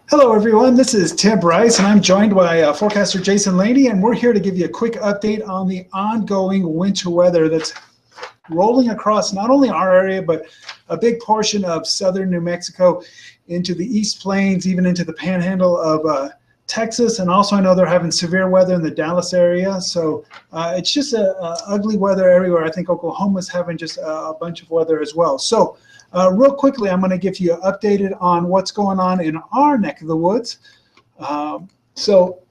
Hello everyone, this is Tim Bryce and I'm joined by forecaster Jason Laney, and we're here to give you a quick update on the ongoing winter weather that's rolling across not only our area but a big portion of southern New Mexico into the East Plains, even into the panhandle of Texas. And also I know they're having severe weather in the Dallas area, so it's just a ugly weather everywhere. I think Oklahoma's having just a bunch of weather as well. So real quickly, I'm going to give you updated on what's going on in our neck of the woods. So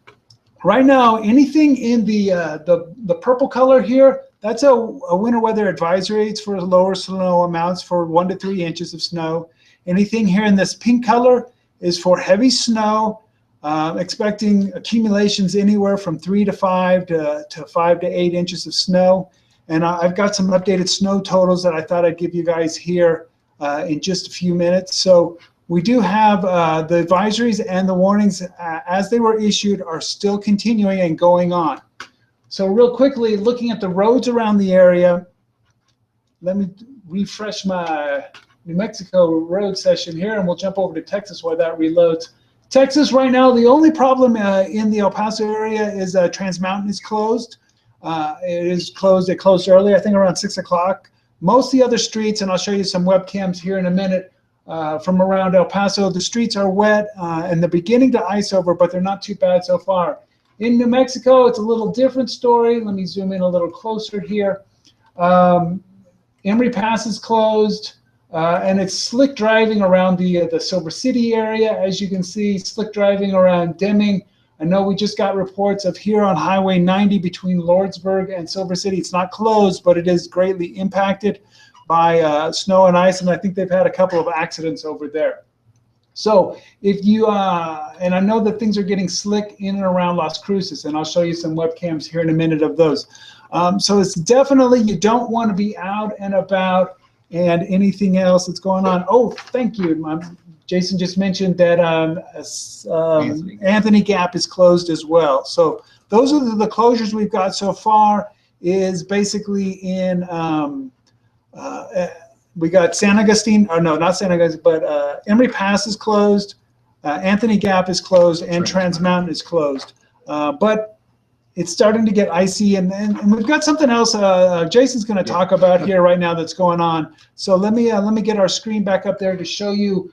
right now, anything in the purple color here, that's a winter weather advisory. It's for lower snow amounts for 1 to 3 inches of snow. Anything here in this pink color is for heavy snow, expecting accumulations anywhere from 3 to 5 to 5 to 8 inches of snow. And I've got some updated snow totals that I thought I'd give you guys here in just a few minutes. So we do have the advisories and the warnings as they were issued are still continuing and going on. So real quickly, looking at the roads around the area, let me refresh my New Mexico road session here and we'll jump over to Texas while that reloads. Texas right now, the only problem in the El Paso area is Trans Mountain is closed. It is closed. It closed early, I think around 6 o'clock. Most of the other streets, and I'll show you some webcams here in a minute, from around El Paso, the streets are wet and they're beginning to ice over, but they're not too bad so far. In New Mexico, it's a little different story. Let me zoom in a little closer here. Emory Pass is closed, and it's slick driving around the Silver City area. As you can see, slick driving around Deming. I know we just got reports of here on Highway 90 between Lordsburg and Silver City. It's not closed, but it is greatly impacted by snow and ice, and I think they've had a couple of accidents over there. So if you, and I know that things are getting slick in and around Las Cruces, and I'll show you some webcams here in a minute of those. So it's definitely, you don't want to be out and about and anything else that's going on. Oh, thank you. Jason just mentioned that Anthony Gap is closed as well. So those are the closures we've got so far. Is basically in we got San Agustin, or no, not San Agustin, but Emory Pass is closed, Anthony Gap is closed, and Trans Mountain is closed. But it's starting to get icy, and we've got something else Jason's going to talk about here right now that's going on. So let me get our screen back up there to show you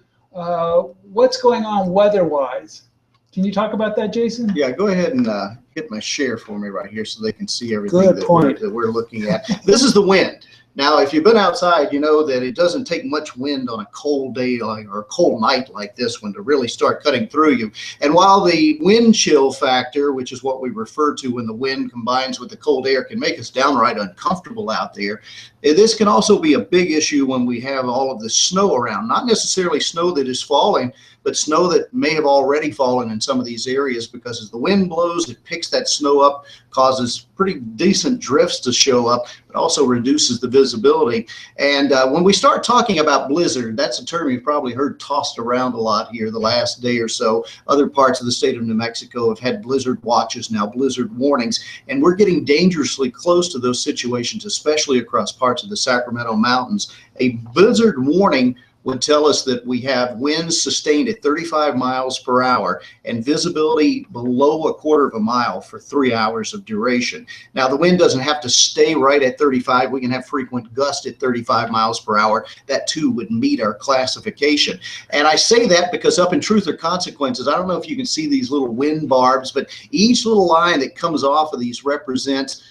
what's going on weather-wise. Can you talk about that, Jason? Yeah, go ahead and hit my share for me right here so they can see everything that we're looking at. This is the wind. Now, if you've been outside, you know that it doesn't take much wind on a cold day or a cold night like this one to really start cutting through you. And while the wind chill factor, which is what we refer to when the wind combines with the cold air, can make us downright uncomfortable out there, this can also be a big issue when we have all of the snow around. Not necessarily snow that is falling, but snow that may have already fallen in some of these areas, because as the wind blows, it picks that snow up, causes pretty decent drifts to show up, but also reduces the visibility. And when we start talking about blizzard, that's a term you've probably heard tossed around a lot here the last day or so. Other parts of the state of New Mexico have had blizzard watches, now blizzard warnings, and we're getting dangerously close to those situations, especially across parts of the Sacramento Mountains. A blizzard warning would tell us that we have winds sustained at 35 miles per hour and visibility below 1/4 of a mile for 3 hours of duration. Now, the wind doesn't have to stay right at 35. We can have frequent gusts at 35 miles per hour. That too would meet our classification. And I say that because up in Truth or Consequences, I don't know if you can see these little wind barbs, but each little line that comes off of these represents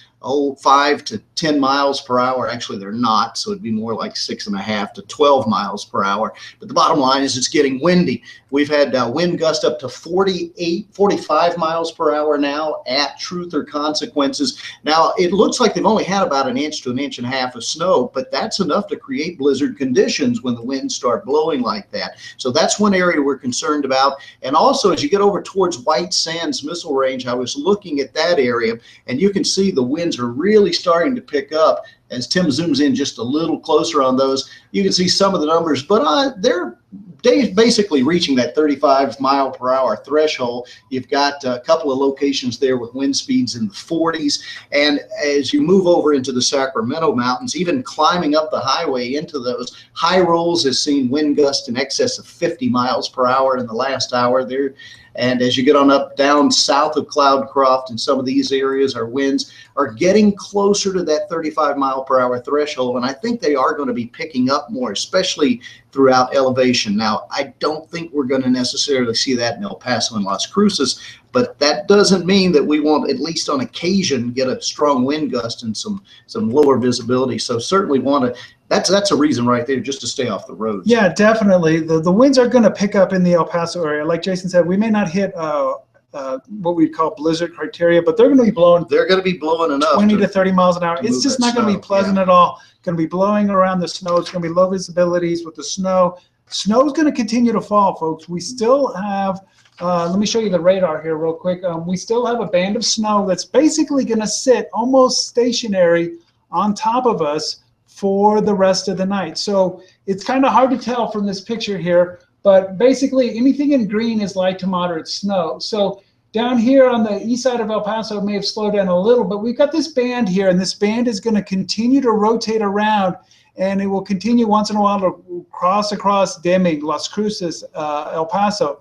5 to 10 miles per hour. Actually, they're not, so it'd be more like 6.5 to 12 miles per hour. But the bottom line is it's getting windy. We've had wind gusts up to 45 miles per hour now at Truth or Consequences. Now, it looks like they've only had about 1 inch to 1.5 inches of snow, but that's enough to create blizzard conditions when the winds start blowing like that. So that's one area we're concerned about. And also, as you get over towards White Sands Missile Range, I was looking at that area, and you can see the winds are really starting to pick up. As Tim zooms in just a little closer on those, you can see some of the numbers, but they're basically reaching that 35-mile-per-hour threshold. You've got a couple of locations there with wind speeds in the 40s. And as you move over into the Sacramento mountains, even climbing up the highway into those high rolls has seen wind gusts in excess of 50 miles per hour in the last hour there. And as you get on up down south of Cloudcroft, in some of these areas, our winds are getting closer to that 35-mile-per-hour threshold. And I think they are going to be picking up more, especially throughout elevation. Now, I don't think we're going to necessarily see that in El Paso and Las Cruces, but that doesn't mean that we won't, at least on occasion, get a strong wind gust and some lower visibility. So certainly want to, that's a reason right there just to stay off the roads. Yeah, definitely. The winds are going to pick up in the El Paso area. Like Jason said, we may not hit what we call blizzard criteria, but they're going to be blowing. They're going to be blowing enough 20 to 30 miles an hour. It's just not going to be pleasant at all. Going to be blowing around the snow. It's going to be low visibilities with the snow. Snow is going to continue to fall, folks. We still have, let me show you the radar here real quick. We still have a band of snow that's basically going to sit almost stationary on top of us for the rest of the night. So it's kind of hard to tell from this picture here, but basically anything in green is light to moderate snow. So down here on the east side of El Paso, it may have slowed down a little, but we've got this band here, and this band is going to continue to rotate around, and it will continue once in a while to cross across Deming, Las Cruces, El Paso.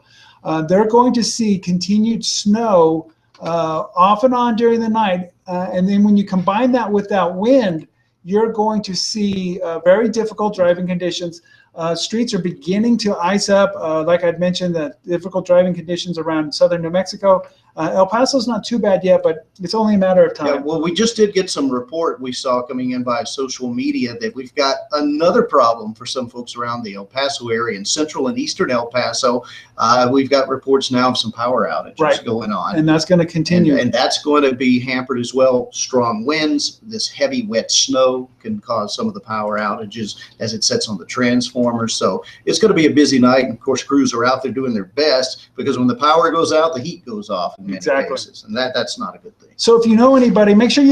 They're going to see continued snow off and on during the night, and then when you combine that with that wind, you're going to see very difficult driving conditions. Streets are beginning to ice up. Like I'd mentioned, the difficult driving conditions around southern New Mexico. El Paso's not too bad yet, but it's only a matter of time. Yeah, well, we just did get some report we saw coming in by social media that we've got another problem for some folks around the El Paso area in central and eastern El Paso. We've got reports now of some power outages going on. And that's going to continue. And that's going to be hampered as well. Strong winds, this heavy wet snow can cause some of the power outages as it sets on the transformers. So it's going to be a busy night. And of course, crews are out there doing their best, because when the power goes out, the heat goes off in many cases, and that's not a good thing. So if you know anybody, make sure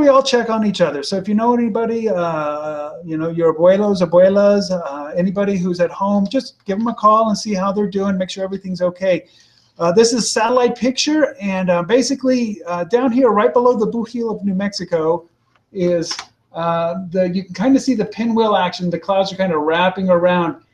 we all check on each other. So if you know anybody, you know, your abuelos, abuelas, anybody who's at home, just give them a call and see how they're doing. Make sure everything's okay. This is a satellite picture, and basically down here, right below the Bujil of New Mexico, is you can kind of see the pinwheel action. The clouds are kind of wrapping around.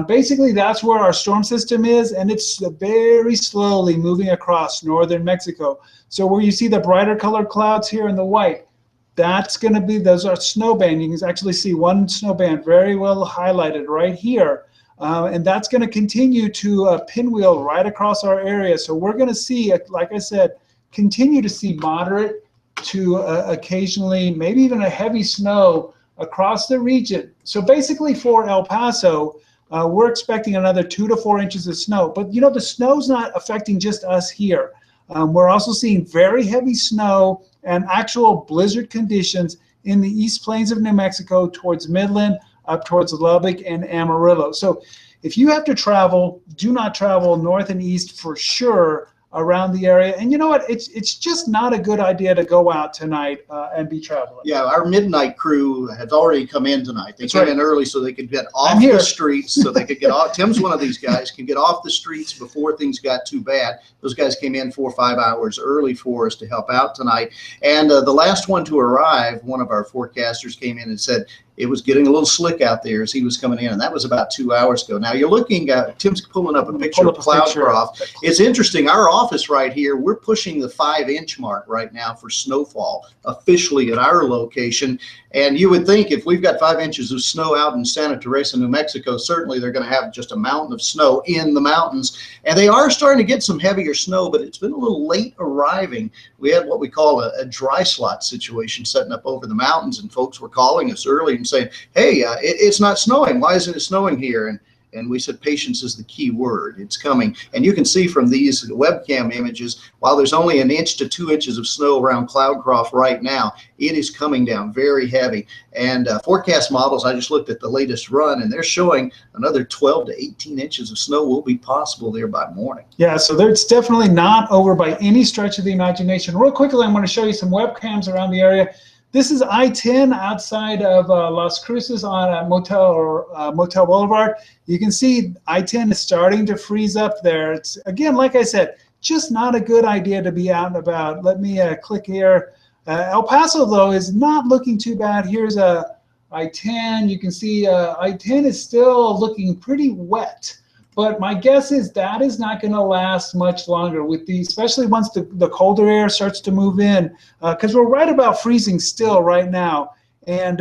Basically, that's where our storm system is, and it's very slowly moving across northern Mexico. So where you see the brighter colored clouds here in the white, that's going to be, those are snow band. You can actually see one snow band very well highlighted right here. And that's going to continue to pinwheel right across our area. So we're going to see, like I said, continue to see moderate to occasionally maybe even a heavy snow across the region. So basically for El Paso, we're expecting another 2 to 4 inches of snow. But you know, the snow's not affecting just us here. We're also seeing very heavy snow and actual blizzard conditions in the East Plains of New Mexico towards Midland, up towards Lubbock and Amarillo. So if you have to travel, do not travel north and east for sure around the area. And you know what? It's just not a good idea to go out tonight and be traveling. Yeah, our midnight crew has already come in tonight. They came in early so they could get off the streets, so they could get off. Tim's one of these guys, can get off the streets before things got too bad. Those guys came in 4 or 5 hours early for us to help out tonight. And the last one to arrive, one of our forecasters came in and said, it was getting a little slick out there as he was coming in, and that was about 2 hours ago. Now you're looking at, Tim's pulling up a picture of Cloudcroft. It's interesting, our office right here, we're pushing the 5-inch mark right now for snowfall officially at our location. And you would think if we've got 5 inches of snow out in Santa Teresa, New Mexico, certainly they're going to have just a mountain of snow in the mountains. And they are starting to get some heavier snow, but it's been a little late arriving. We had what we call a dry slot situation setting up over the mountains, and folks were calling us early and saying, hey, it's not snowing. Why isn't it snowing here? And we said patience is the key word. It's coming. And you can see from these webcam images, while there's only 1 inch to 2 inches of snow around Cloudcroft right now, it is coming down very heavy. And forecast models, I just looked at the latest run, and they're showing another 12 to 18 inches of snow will be possible there by morning. Yeah, so it's definitely not over by any stretch of the imagination. Real quickly, I'm going to show you some webcams around the area. This is I-10 outside of Las Cruces on Motel Boulevard. You can see I-10 is starting to freeze up there. It's, again, like I said, just not a good idea to be out and about. Let me click here. El Paso, though, is not looking too bad. Here's I-10. You can see I-10 is still looking pretty wet. But my guess is that is not going to last much longer, with the, especially once the colder air starts to move in, because we're right about freezing still right now, and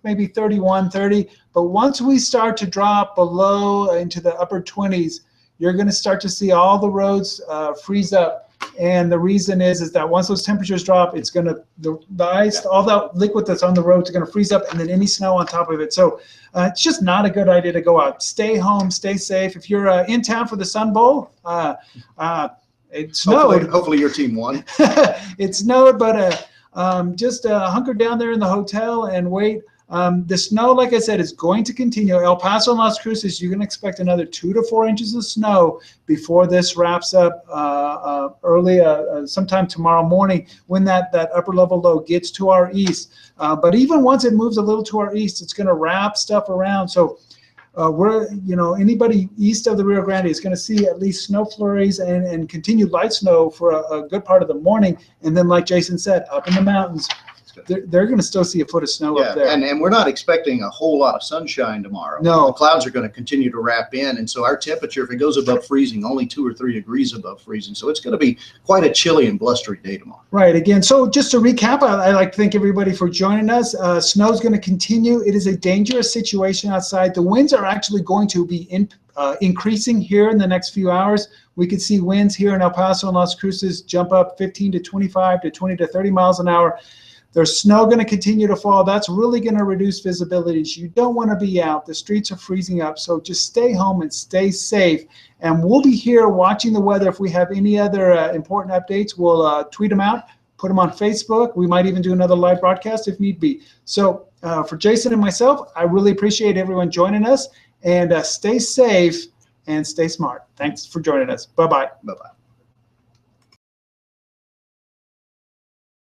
maybe 31, 30. But once we start to drop below into the upper 20s, you're going to start to see all the roads freeze up. And the reason is that once those temperatures drop, it's going to, the ice, all that liquid that's on the roads are going to freeze up, and then any snow on top of it. So it's just not a good idea to go out. Stay home, stay safe. If you're in town for the Sun Bowl, it snowed. Hopefully your team won. It snowed, but just hunker down there in the hotel and wait. The snow, like I said, is going to continue. El Paso and Las Cruces, you can expect another 2 to 4 inches of snow before this wraps up early, sometime tomorrow morning, when that upper level low gets to our east. But even once it moves a little to our east, it's going to wrap stuff around. So we're, anybody east of the Rio Grande is going to see at least snow flurries and continued light snow for a good part of the morning. And then, like Jason said, up in the mountains, they're going to still see a foot of snow up there. And we're not expecting a whole lot of sunshine tomorrow. No. The clouds are going to continue to wrap in. And so our temperature, if it goes above freezing, only 2 or 3 degrees above freezing. So it's going to be quite a chilly and blustery day tomorrow. Right. Again, so just to recap, I'd like to thank everybody for joining us. Snow is going to continue. It is a dangerous situation outside. The winds are actually going to be increasing here in the next few hours. We could see winds here in El Paso and Las Cruces jump up 15 to 25 to 20 to 30 miles an hour. There's snow going to continue to fall. That's really going to reduce visibility. So you don't want to be out. The streets are freezing up. So just stay home and stay safe. And we'll be here watching the weather. If we have any other important updates, we'll tweet them out, put them on Facebook. We might even do another live broadcast if need be. So for Jason and myself, I really appreciate everyone joining us. And stay safe and stay smart. Thanks for joining us. Bye-bye. Bye-bye.